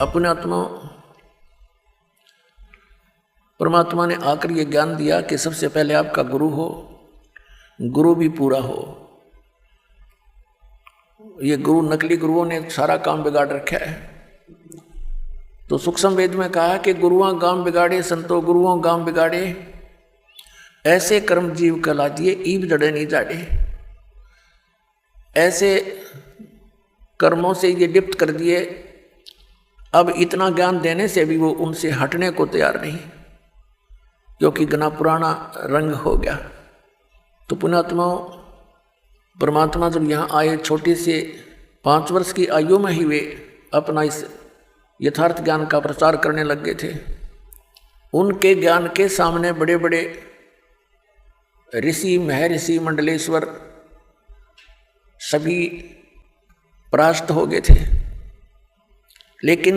अपने आत्मा परमात्मा ने आकर ये ज्ञान दिया कि सबसे पहले आपका गुरु हो, गुरु भी पूरा हो। ये गुरु, नकली गुरुओं ने सारा काम बिगाड़ रखा है। तो सूक्ष्म वेद में कहा कि गुरुआं गांव बिगाड़े, संतो गुरुओं गांव बिगाड़े, ऐसे कर्म जीव कला दिए ईब जड़े नहीं जाड़े। ऐसे कर्मों से ये लिप्त कर दिए, अब इतना ज्ञान देने से भी वो उनसे हटने को तैयार नहीं, क्योंकि घना पुराना रंग हो गया। तो पुण्यात्माओं, परमात्मा जब यहाँ आए, छोटी से 5 वर्ष की आयु में ही वे अपना इस यथार्थ ज्ञान का प्रचार करने लग गए थे। उनके ज्ञान के सामने बड़े बड़े ऋषि, महर्षि, मंडलेश्वर सभी परास्त हो गए थे। लेकिन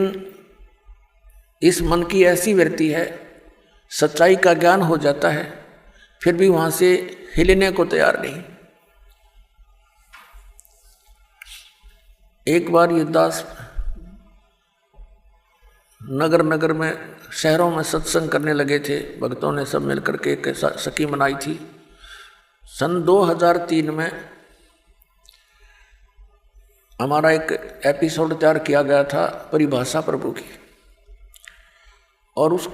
इस मन की ऐसी वृत्ति है, सच्चाई का ज्ञान हो जाता है, फिर भी वहाँ से हिलने को तैयार नहीं। एक बार ये दास नगर नगर में, शहरों में सत्संग करने लगे थे। भक्तों ने सब मिलकर के एक सखी मनाई थी। सन 2003 में हमारा एक एपिसोड तैयार किया गया था परिभाषा प्रभु की, और उस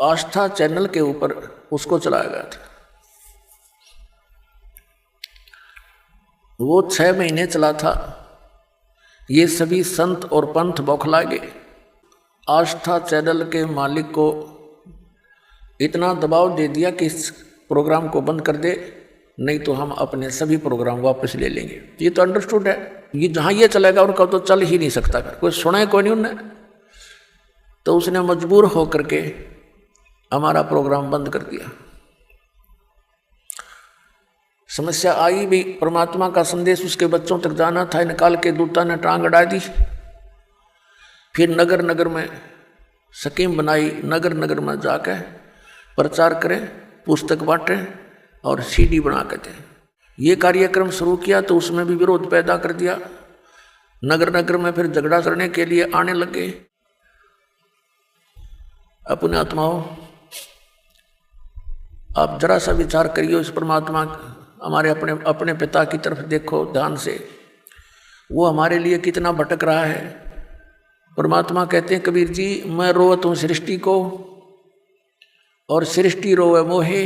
आस्था चैनल के ऊपर उसको चलाया गया था। वो 6 महीने चला था। ये सभी संत और पंथ बौखला गए। आस्था चैनल के मालिक को इतना दबाव दे दिया कि इस प्रोग्राम को बंद कर दे, नहीं तो हम अपने सभी प्रोग्राम वापस ले लेंगे। ये तो अंडरस्टूड है, ये जहाँ ये चलेगा उनका तो चल ही नहीं सकता। कोई सुने कोई नहीं उनने। तो उसने मजबूर होकर के हमारा प्रोग्राम बंद कर दिया। समस्या आई भी, परमात्मा का संदेश उसके बच्चों तक जाना था। निकाल के दूता ने टांग अड़ा दी। फिर नगर नगर में स्कीम बनाई, नगर नगर में जाकर प्रचार करें, पुस्तक बांटें और सीडी बना के दें। ये कार्यक्रम शुरू किया तो उसमें भी विरोध पैदा कर दिया। नगर नगर में फिर झगड़ा करने के लिए आने लगे। अपने आत्माओं, आप जरा सा विचार करिए, उस परमात्मा, हमारे अपने पिता की तरफ देखो ध्यान से। वो हमारे लिए कितना भटक रहा है। परमात्मा कहते हैं कबीर जी, मैं रोवत हूँ सृष्टि को और सृष्टि रोवे मोहे,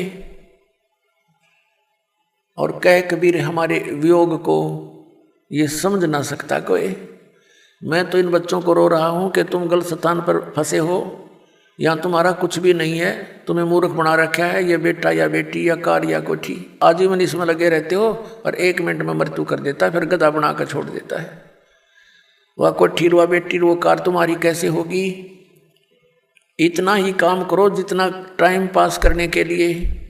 और कह कबीर हमारे वियोग को ये समझ ना सकता कोई। मैं तो इन बच्चों को रो रहा हूँ कि तुम गलत स्थान पर फंसे हो, या तुम्हारा कुछ भी नहीं है, तुम्हें मूर्ख बना रखा है ये बेटा या बेटी या कार या कोठी। आजीवन इसमें लगे रहते हो और 1 मिनट में मृत्यु कर देता है, फिर गधा बना कर छोड़ देता है। वह कोठी, वह बेटी, वो कार तुम्हारी कैसे होगी? इतना ही काम करो जितना टाइम पास करने के लिए,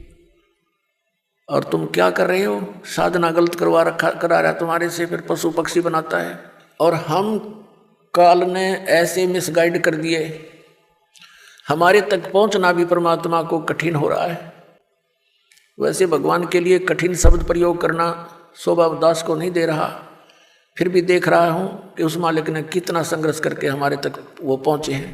और तुम क्या कर रहे हो? साधना गलत करा रहा तुम्हारे से, फिर पशु पक्षी बनाता है। और हम काल ने ऐसे मिसगाइड कर दिए, हमारे तक पहुंचना भी परमात्मा को कठिन हो रहा है। वैसे भगवान के लिए कठिन शब्द प्रयोग करना शोभा दास को नहीं दे रहा, फिर भी देख रहा हूं कि उस मालिक ने कितना संघर्ष करके हमारे तक वो पहुंचे हैं।